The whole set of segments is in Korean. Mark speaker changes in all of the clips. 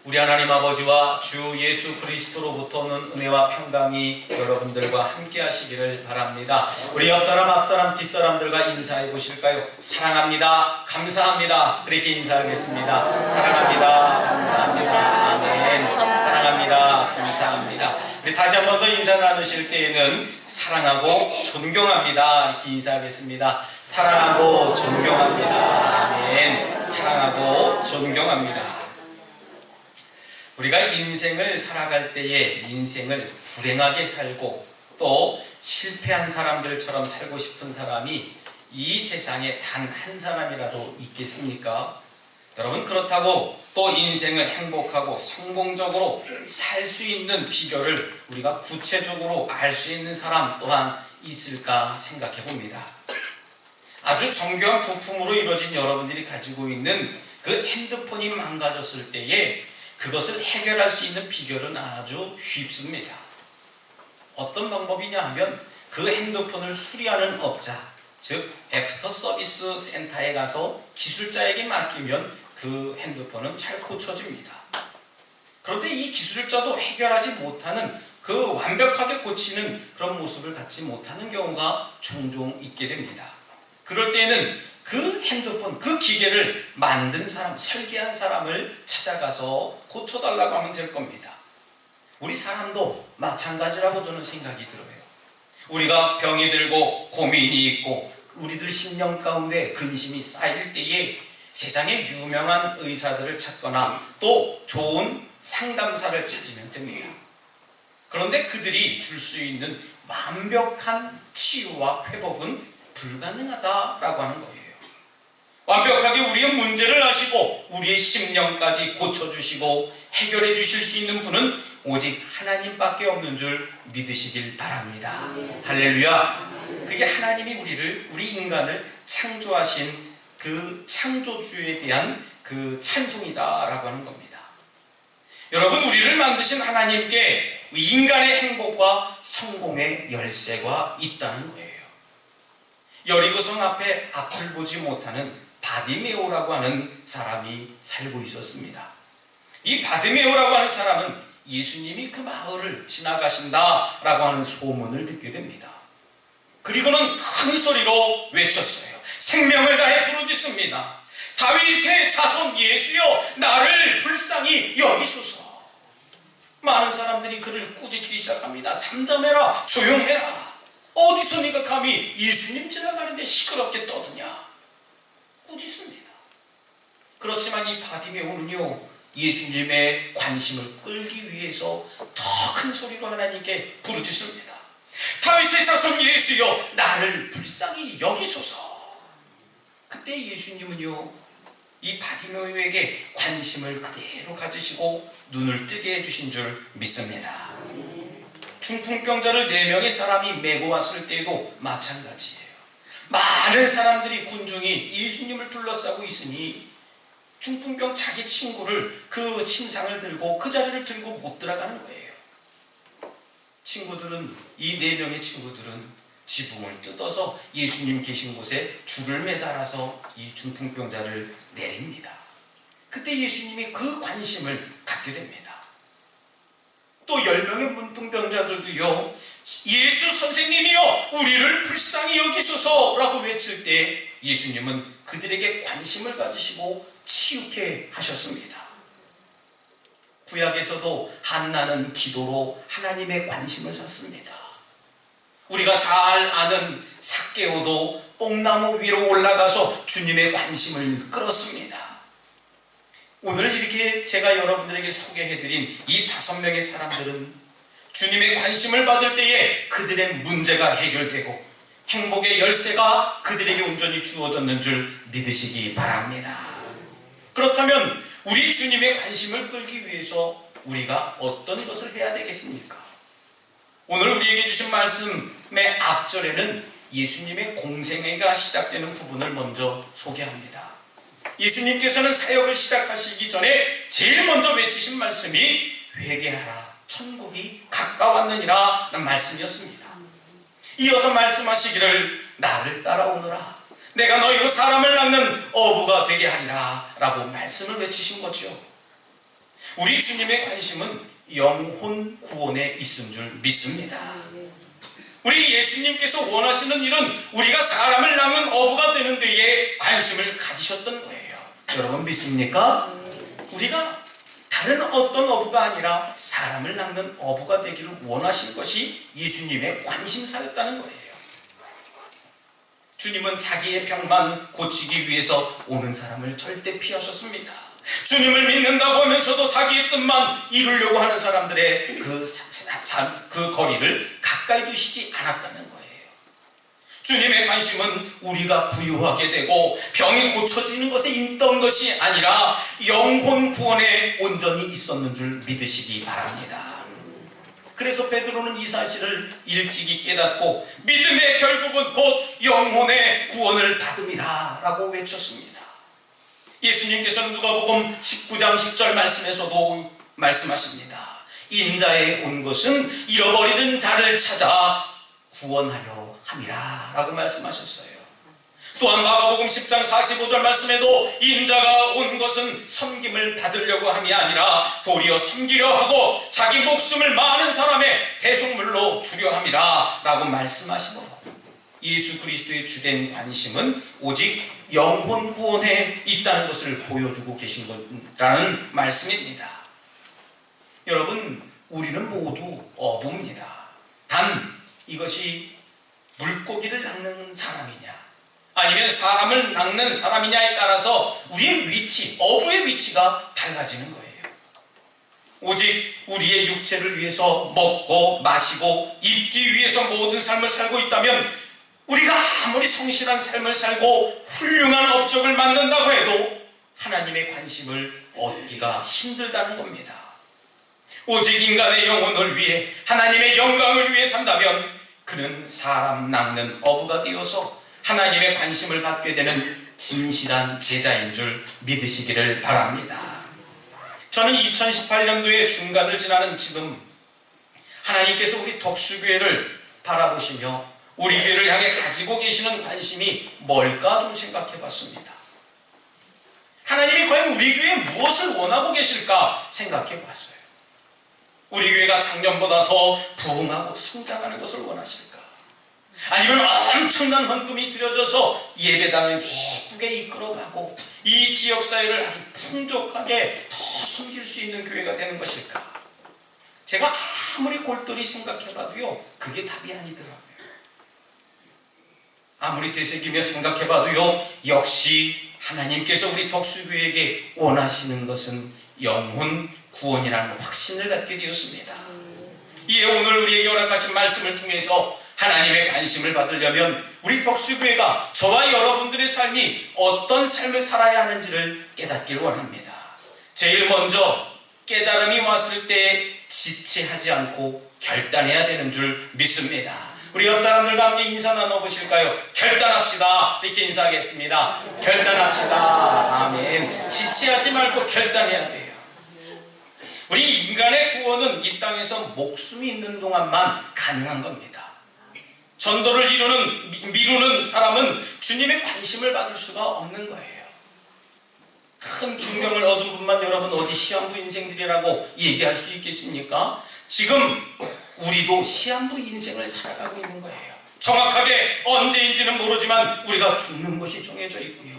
Speaker 1: 우리 하나님 아버지와 주 예수 그리스도로부터 오는 은혜와 평강이 여러분들과 함께 하시기를 바랍니다. 우리 옆사람, 앞사람, 뒷사람들과 인사해 보실까요? 사랑합니다. 감사합니다. 그렇게 인사하겠습니다. 사랑합니다. 감사합니다. 아멘. 사랑합니다. 감사합니다. 우리 다시 한 번 더 인사 나누실 때에는 사랑하고 존경합니다. 이렇게 인사하겠습니다. 사랑하고 존경합니다. 아멘. 사랑하고 존경합니다. 우리가 인생을 살아갈 때에 인생을 불행하게 살고 또 실패한 사람들처럼 살고 싶은 사람이 이 세상에 단 한 사람이라도 있겠습니까? 여러분, 그렇다고 또 인생을 행복하고 성공적으로 살 수 있는 비결을 우리가 구체적으로 알 수 있는 사람 또한 있을까 생각해 봅니다. 아주 정교한 부품으로 이루어진 여러분들이 가지고 있는 그 핸드폰이 망가졌을 때에 그것을 해결할 수 있는 비결은 아주 쉽습니다. 어떤 방법이냐 하면 그 핸드폰을 수리하는 업자, 즉 애프터 서비스 센터에 가서 기술자에게 맡기면 그 핸드폰은 잘 고쳐집니다. 그런데 이 기술자도 해결하지 못하는, 그 완벽하게 고치는 그런 모습을 갖지 못하는 경우가 종종 있게 됩니다. 그럴 때에는 그 핸드폰, 그 기계를 만든 사람, 설계한 사람을 찾아가서 고쳐달라고 하면 될 겁니다. 우리 사람도 마찬가지라고 저는 생각이 들어요. 우리가 병이 들고 고민이 있고 우리들 심령 가운데 근심이 쌓일 때에 세상에 유명한 의사들을 찾거나 또 좋은 상담사를 찾으면 됩니다. 그런데 그들이 줄 수 있는 완벽한 치유와 회복은 불가능하다라고 하는 거예요. 완벽하게 우리의 문제를 아시고 우리의 심령까지 고쳐주시고 해결해 주실 수 있는 분은 오직 하나님밖에 없는 줄 믿으시길 바랍니다. 할렐루야. 그게 하나님이 우리 인간을 창조하신 그 창조주에 대한 그 찬송이다라고 하는 겁니다. 여러분, 우리를 만드신 하나님께 인간의 행복과 성공의 열쇠가 있다는 거예요. 여리고성 앞에 앞을 보지 못하는 바디메오라고 하는 사람이 살고 있었습니다. 이 바디메오라고 하는 사람은 예수님이 그 마을을 지나가신다라고 하는 소문을 듣게 됩니다. 그리고는 큰 소리로 외쳤어요. 생명을 다해 부르짖습니다. 다윗의 자손 예수여, 나를 불쌍히 여기소서. 많은 사람들이 그를 꾸짖기 시작합니다. 잠잠해라, 조용해라. 어디서 네가 감히 예수님 지나가는데 시끄럽게 떠드냐. 꾸짖습니다. 그렇지만 이 바디메오는요, 예수님의 관심을 끌기 위해서 더 큰 소리로 하나님께 부르짖습니다. 다윗의 자손 예수여, 나를 불쌍히 여기소서. 그때 예수님은요, 이 바디메오에게 관심을 그대로 가지시고 눈을 뜨게 해주신 줄 믿습니다. 중풍병자를 4명의 사람이 메고 왔을 때에도 마찬가지예요. 많은 사람들이, 군중이 예수님을 둘러싸고 있으니 중풍병 자기 친구를, 그 침상을 들고 그 자리를 들고 못 들어가는 거예요. 친구들은, 이 4명의 친구들은 지붕을 뜯어서 예수님 계신 곳에 줄을 매달아서 이 중풍병자를 내립니다. 그때 예수님이 그 관심을 갖게 됩니다. 또 10명의 문둥병자들도요, 예수 선생님이여, 우리를 불쌍히 여기소서라고 외칠 때 예수님은 그들에게 관심을 가지시고 치유케 하셨습니다. 구약에서도 한나는 기도로 하나님의 관심을 샀습니다. 우리가 잘 아는 삭개오도 뽕나무 위로 올라가서 주님의 관심을 끌었습니다. 오늘 이렇게 제가 여러분들에게 소개해드린 이 5명의 사람들은 주님의 관심을 받을 때에 그들의 문제가 해결되고 행복의 열쇠가 그들에게 온전히 주어졌는 줄 믿으시기 바랍니다. 그렇다면 우리 주님의 관심을 끌기 위해서 우리가 어떤 것을 해야 되겠습니까? 오늘 우리에게 주신 말씀의 앞절에는 예수님의 공생애가 시작되는 부분을 먼저 소개합니다. 예수님께서는 사역을 시작하시기 전에 제일 먼저 외치신 말씀이 회개하라, 천국이 가까웠느니라 라는 말씀이었습니다. 이어서 말씀하시기를 나를 따라오너라, 내가 너희로 사람을 낳는 어부가 되게 하리라 라고 말씀을 외치신 거죠. 우리 주님의 관심은 영혼 구원에 있은 줄 믿습니다. 우리 예수님께서 원하시는 일은 우리가 사람을 낳는 어부가 되는 데에 관심을 가지셨던 거예요. 여러분 믿습니까? 우리가 다른 어떤 어부가 아니라 사람을 낳는 어부가 되기를 원하신 것이 예수님의 관심사였다는 거예요. 주님은 자기의 병만 고치기 위해서 오는 사람을 절대 피하셨습니다. 주님을 믿는다고 하면서도 자기의 뜻만 이루려고 하는 사람들의 그 거리를 가까이 두시지 않았다는 거예요. 주님의 관심은 우리가 부유하게 되고 병이 고쳐지는 것에 있던 것이 아니라 영혼 구원에 온전히 있었는 줄 믿으시기 바랍니다. 그래서 베드로는 이 사실을 일찍이 깨닫고 믿음의 결국은 곧 영혼의 구원을 받음이라 라고 외쳤습니다. 예수님께서는 누가복음 19장 10절 말씀에서도 말씀하십니다. 인자에 온 것은 잃어버리는 자를 찾아 구원하려 함이라 라고 말씀하셨어요. 또한 마가복음 10장 45절 말씀에도 인자가 온 것은 섬김을 받으려고 함이 아니라 도리어 섬기려 하고 자기 목숨을 많은 사람의 대속물로 주려 함이라 라고 말씀하시므로 예수 그리스도의 주된 관심은 오직 영혼 구원에 있다는 것을 보여주고 계신 거라는 말씀입니다. 여러분, 우리는 모두 어부입니다. 단 이것이 물고기를 낚는 사람이냐 아니면 사람을 낚는 사람이냐에 따라서 우리의 위치, 어부의 위치가 달라지는 거예요. 오직 우리의 육체를 위해서 먹고 마시고 입기 위해서 모든 삶을 살고 있다면 우리가 아무리 성실한 삶을 살고 훌륭한 업적을 만든다고 해도 하나님의 관심을 얻기가 힘들다는 겁니다. 오직 인간의 영혼을 위해 하나님의 영광을 위해 산다면 그는 사람 낚는 어부가 되어서 하나님의 관심을 받게 되는 진실한 제자인 줄 믿으시기를 바랍니다. 저는 2018년도의 중간을 지나는 지금 하나님께서 우리 덕수교회를 바라보시며 우리 교회를 향해 가지고 계시는 관심이 뭘까 좀 생각해 봤습니다. 하나님이 과연 우리 교회에 무엇을 원하고 계실까 생각해 봤어요. 우리 교회가 작년보다 더 부흥하고 성장하는 것을 원하실까? 아니면 엄청난 헌금이 들여져서 예배당을 예쁘게 이끌어가고 이 지역사회를 아주 풍족하게 더 섬길 수 있는 교회가 되는 것일까? 제가 아무리 골똘히 생각해봐도요, 그게 답이 아니더라고요. 아무리 되새기며 생각해봐도요, 역시 하나님께서 우리 덕수교회에게 원하시는 것은 영혼 구원이라는 확신을 갖게 되었습니다. 이에 오늘 우리에게 허락하신 말씀을 통해서 하나님의 관심을 받으려면 우리 덕수교회가 저와 여러분들의 삶이 어떤 삶을 살아야 하는지를 깨닫길 원합니다. 제일 먼저 깨달음이 왔을 때 지체하지 않고 결단해야 되는 줄 믿습니다. 우리 옆 사람들과 함께 인사 나눠보실까요? 결단합시다. 이렇게 인사하겠습니다. 결단합시다. 아멘. 지체하지 말고 결단해야 돼요. 우리 인간의 구원은 이 땅에서 목숨이 있는 동안만 가능한 겁니다. 전도를 미루는 사람은 주님의 관심을 받을 수가 없는 거예요. 큰 중명을 얻은 분만 여러분 어디 시한부 인생들이라고 얘기할 수 있겠습니까? 지금 우리도 시한부 인생을 살아가고 있는 거예요. 정확하게 언제인지는 모르지만 우리가 죽는 것이 정해져 있고요.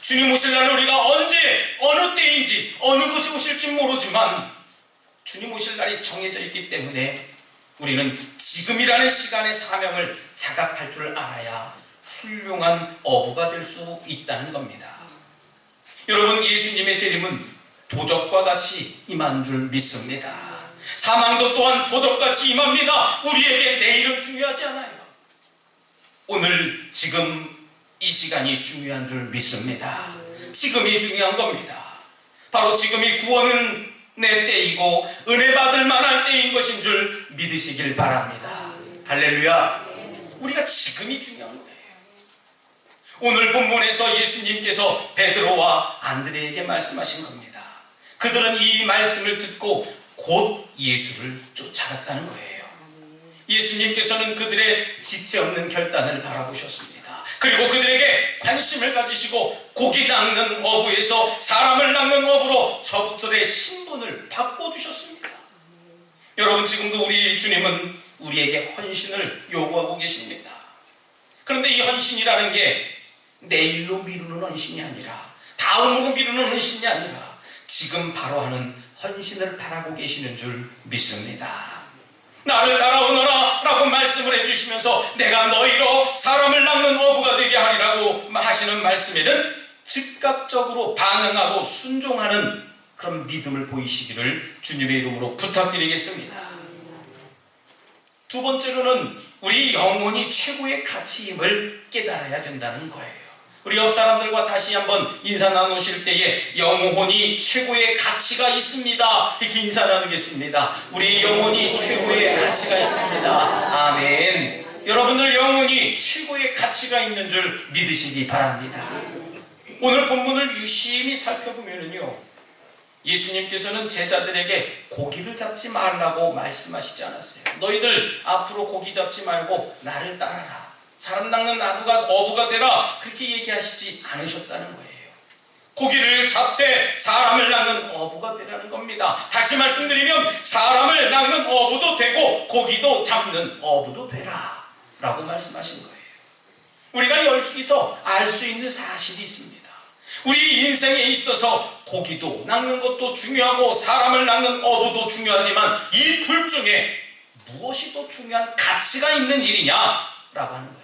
Speaker 1: 주님 오실 날 우리가 언제 어느 때인지 어느 곳에 오실지 모르지만 주님 오실 날이 정해져 있기 때문에 우리는 지금이라는 시간의 사명을 자각할 줄 알아야 훌륭한 어부가 될 수 있다는 겁니다. 여러분, 예수님의 재림은 도적과 같이 임한 줄 믿습니다. 사망도 또한 도적같이 임합니다. 우리에게 내일은 중요하지 않아요. 오늘 지금 이 시간이 중요한 줄 믿습니다. 지금이 중요한 겁니다. 바로 지금이 구원은 내 때이고 은혜 받을 만한 때인 것인 줄 믿으시길 바랍니다. 할렐루야. 우리가 지금이 중요한 거예요. 오늘 본문에서 예수님께서 베드로와 안드레에게 말씀하신 겁니다. 그들은 이 말씀을 듣고 곧 예수를 쫓아갔다는 거예요. 예수님께서는 그들의 지체 없는 결단을 바라보셨습니다. 그리고 그들에게 관심을 가지시고 고기 낚는 어부에서 사람을 낚는 어부로 저분들의 신분을 바꿔주셨습니다. 여러분, 지금도 우리 주님은 우리에게 헌신을 요구하고 계십니다. 그런데 이 헌신이라는 게 내일로 미루는 헌신이 아니라, 다음으로 미루는 헌신이 아니라 지금 바로 하는 헌신을 바라고 계시는 줄 믿습니다. 나를 따라오너라 라고 말씀을 해주시면서 내가 너희로 사람을 낚는 어부가 되게 하리라고 하시는 말씀에는 즉각적으로 반응하고 순종하는 그런 믿음을 보이시기를 주님의 이름으로 부탁드리겠습니다. 두 번째로는 우리 영혼이 최고의 가치임을 깨달아야 된다는 거예요. 우리 옆 사람들과 다시 한번 인사 나누실 때에 영혼이 최고의 가치가 있습니다, 이렇게 인사 나누겠습니다. 우리 영혼이 최고의 가치가 있습니다. 아멘. 여러분들 영혼이 최고의 가치가 있는 줄 믿으시기 바랍니다. 오늘 본문을 유심히 살펴보면요, 예수님께서는 제자들에게 고기를 잡지 말라고 말씀하시지 않았어요. 너희들 앞으로 고기 잡지 말고 나를 따라라, 사람 낚는 어부가 되라, 그렇게 얘기하시지 않으셨다는 거예요. 고기를 잡되 사람을 낚는 어부가 되라는 겁니다. 다시 말씀드리면 사람을 낚는 어부도 되고 고기도 잡는 어부도 되라 라고 말씀하신 거예요. 우리가 여기서 알 수 있는 사실이 있습니다. 우리 인생에 있어서 고기도 낚는 것도 중요하고 사람을 낚는 어부도 중요하지만 이 둘 중에 무엇이 더 중요한 가치가 있는 일이냐라고 하는 거예요.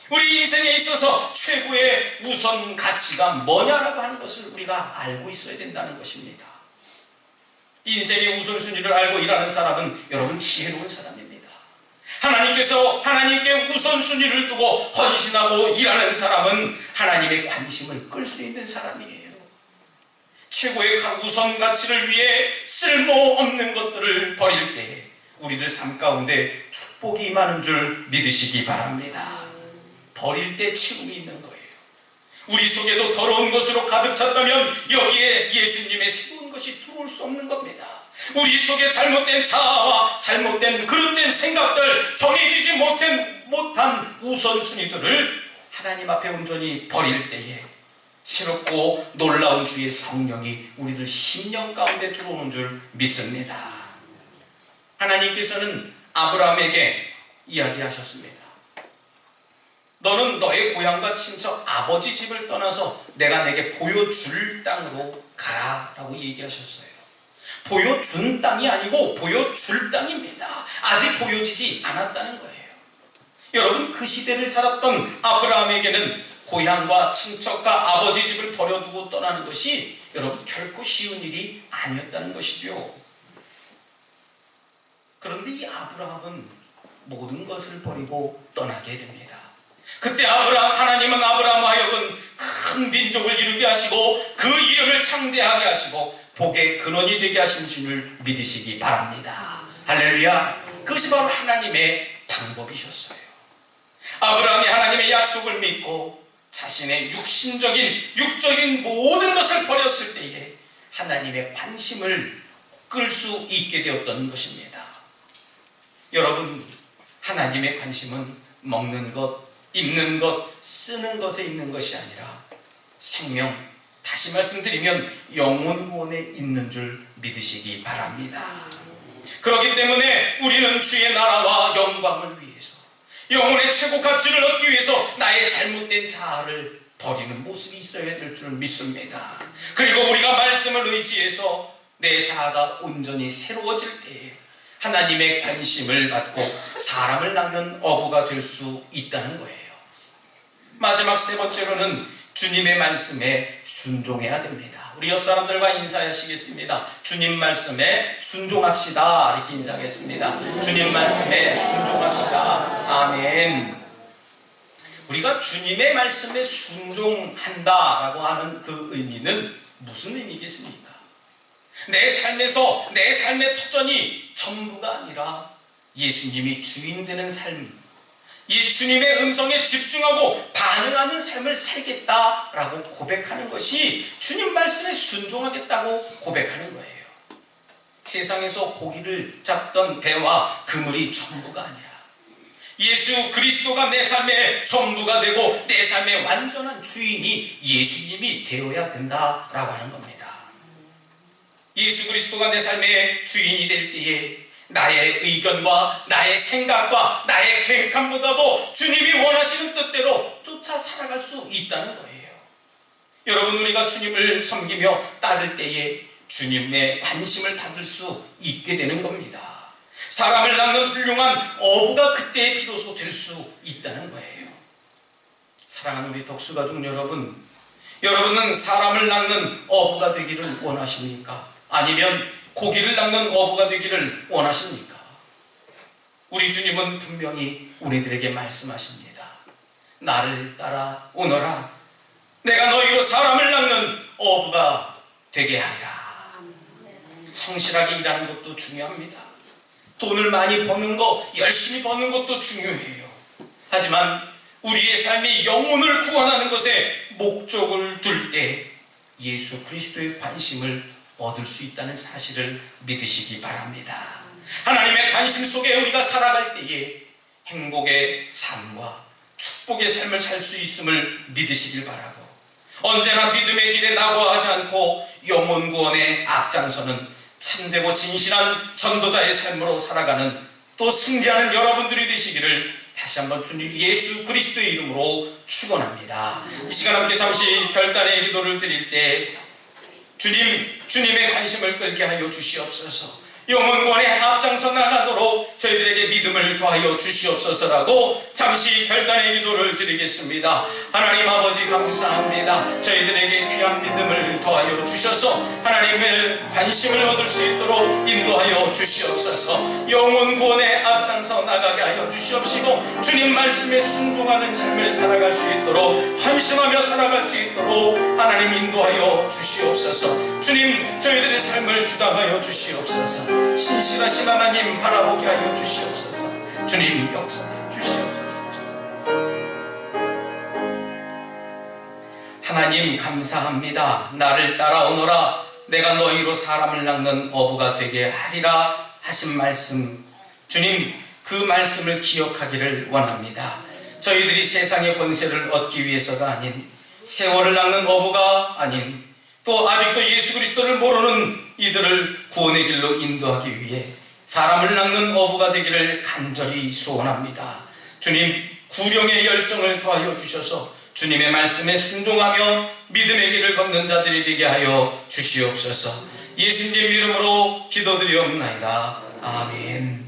Speaker 1: 우리 인생에 있어서 최고의 우선 가치가 뭐냐라고 하는 것을 우리가 알고 있어야 된다는 것입니다. 인생의 우선순위를 알고 일하는 사람은 여러분 지혜로운 사람입니다. 하나님께서 하나님께 우선순위를 두고 헌신하고 일하는 사람은 하나님의 관심을 끌 수 있는 사람이에요. 최고의 우선 가치를 위해 쓸모없는 것들을 버릴 때 우리들 삶 가운데 축복이 임하는 줄 믿으시기 바랍니다. 버릴 때 치움이 있는 거예요. 우리 속에도 더러운 것으로 가득 찼다면 여기에 예수님의 새로운 것이 들어올 수 없는 겁니다. 우리 속에 잘못된 자아와 잘못된 그릇된 생각들, 정해지지 못한 우선순위들을 하나님 앞에 온전히 버릴 때에 새롭고 놀라운 주의 성령이 우리들 심령 가운데 들어오는 줄 믿습니다. 하나님께서는 아브라함에게 이야기하셨습니다. 너는 너의 고향과 친척 아버지 집을 떠나서 내가 내게 보여줄 땅으로 가라 라고 얘기하셨어요. 보여준 땅이 아니고 보여줄 땅입니다. 아직 보여지지 않았다는 거예요. 여러분, 그 시대를 살았던 아브라함에게는 고향과 친척과 아버지 집을 버려두고 떠나는 것이 여러분 결코 쉬운 일이 아니었다는 것이죠. 그런데 이 아브라함은 모든 것을 버리고 떠나게 됩니다. 그때 하나님은 아브라함과 하여금 큰 민족을 이루게 하시고 그 이름을 창대하게 하시고 복의 근원이 되게 하신 줄을 믿으시기 바랍니다. 할렐루야. 그것이 바로 하나님의 방법이셨어요. 아브라함이 하나님의 약속을 믿고 자신의 육적인 모든 것을 버렸을 때에 하나님의 관심을 끌 수 있게 되었던 것입니다. 여러분, 하나님의 관심은 먹는 것, 입는 것, 쓰는 것에 있는 것이 아니라 생명, 다시 말씀드리면 영혼 구원에 있는 줄 믿으시기 바랍니다. 그렇기 때문에 우리는 주의 나라와 영광을 위해서, 영혼의 최고 가치를 얻기 위해서 나의 잘못된 자아를 버리는 모습이 있어야 될 줄 믿습니다. 그리고 우리가 말씀을 의지해서 내 자아가 온전히 새로워질 때에 하나님의 관심을 받고 사람을 낚는 어부가 될 수 있다는 거예요. 마지막 세 번째로는 주님의 말씀에 순종해야 됩니다. 우리 옆 사람들과 인사하시겠습니다. 주님 말씀에 순종합시다. 이렇게 인사하겠습니다. 주님 말씀에 순종합시다. 아멘. 우리가 주님의 말씀에 순종한다라고 하는 그 의미는 무슨 의미겠습니까? 내 삶의 터전이 전부가 아니라 예수님이 주인 되는 삶, 이 주님의 음성에 집중하고 반응하는 삶을 살겠다라고 고백하는 것이 주님 말씀에 순종하겠다고 고백하는 거예요. 세상에서 고기를 잡던 배와 그물이 전부가 아니라 예수 그리스도가 내 삶의 전부가 되고 내 삶의 완전한 주인이 예수님이 되어야 된다라고 하는 겁니다. 예수 그리스도가 내 삶의 주인이 될 때에 나의 의견과 나의 생각과 나의 계획함보다도 주님이 원하시는 뜻대로 쫓아 살아갈 수 있다는 거예요. 여러분, 우리가 주님을 섬기며 따를 때에 주님의 관심을 받을 수 있게 되는 겁니다. 사람을 낳는 훌륭한 어부가 그때 비로소 될 수 있다는 거예요. 사랑하는 우리 독수가족 여러분, 여러분은 사람을 낳는 어부가 되기를 원하십니까? 아니면 고기를 낚는 어부가 되기를 원하십니까? 우리 주님은 분명히 우리들에게 말씀하십니다. 나를 따라 오너라. 내가 너희로 사람을 낚는 어부가 되게 하리라. 성실하게 일하는 것도 중요합니다. 돈을 많이 버는 거, 열심히 버는 것도 중요해요. 하지만 우리의 삶이 영혼을 구원하는 것에 목적을 둘 때 예수 그리스도의 관심을 얻을 수 있다는 사실을 믿으시기 바랍니다. 하나님의 관심 속에 우리가 살아갈 때에 행복의 삶과 축복의 삶을 살 수 있음을 믿으시길 바라고, 언제나 믿음의 길에 낙오하지 않고 영혼 구원에 앞장서는 참되고 진실한 전도자의 삶으로 살아가는, 또 승리하는 여러분들이 되시기를 다시 한번 주님 예수 그리스도의 이름으로 축원합니다. 이 시간 함께 잠시 결단의 기도를 드릴 때 주님의 관심을 끌게 하여 주시옵소서. 영혼 구원에 앞장서 나가도록 저희들에게 믿음을 더하여 주시옵소서라고 잠시 결단의 기도를 드리겠습니다. 하나님 아버지, 감사합니다. 저희들에게 귀한 믿음을 더하여 주셔서 하나님의 관심을 얻을 수 있도록 인도하여 주시옵소서. 영혼 구원에 앞장서 나가게 하여 주시옵시고 주님 말씀에 순종하는 삶을 살아갈 수 있도록, 헌신하며 살아갈 수 있도록 하나님 인도하여 주시옵소서. 주님, 저희들의 삶을 주당하여 주시옵소서. 신실하신 하나님 바라보게 하여 주시옵소서. 주님 역사해 주시옵소서. 하나님 감사합니다. 나를 따라오너라. 내가 너희로 사람을 낚는 어부가 되게 하리라 하신 말씀, 주님 그 말씀을 기억하기를 원합니다. 저희들이 세상의 권세를 얻기 위해서가 아닌, 세월을 낚는 어부가 아닌, 또 아직도 예수 그리스도를 모르는 이들을 구원의 길로 인도하기 위해 사람을 낚는 어부가 되기를 간절히 소원합니다. 주님, 구령의 열정을 더하여 주셔서 주님의 말씀에 순종하며 믿음의 길을 걷는 자들이 되게 하여 주시옵소서. 예수님 이름으로 기도드리옵나이다. 아멘.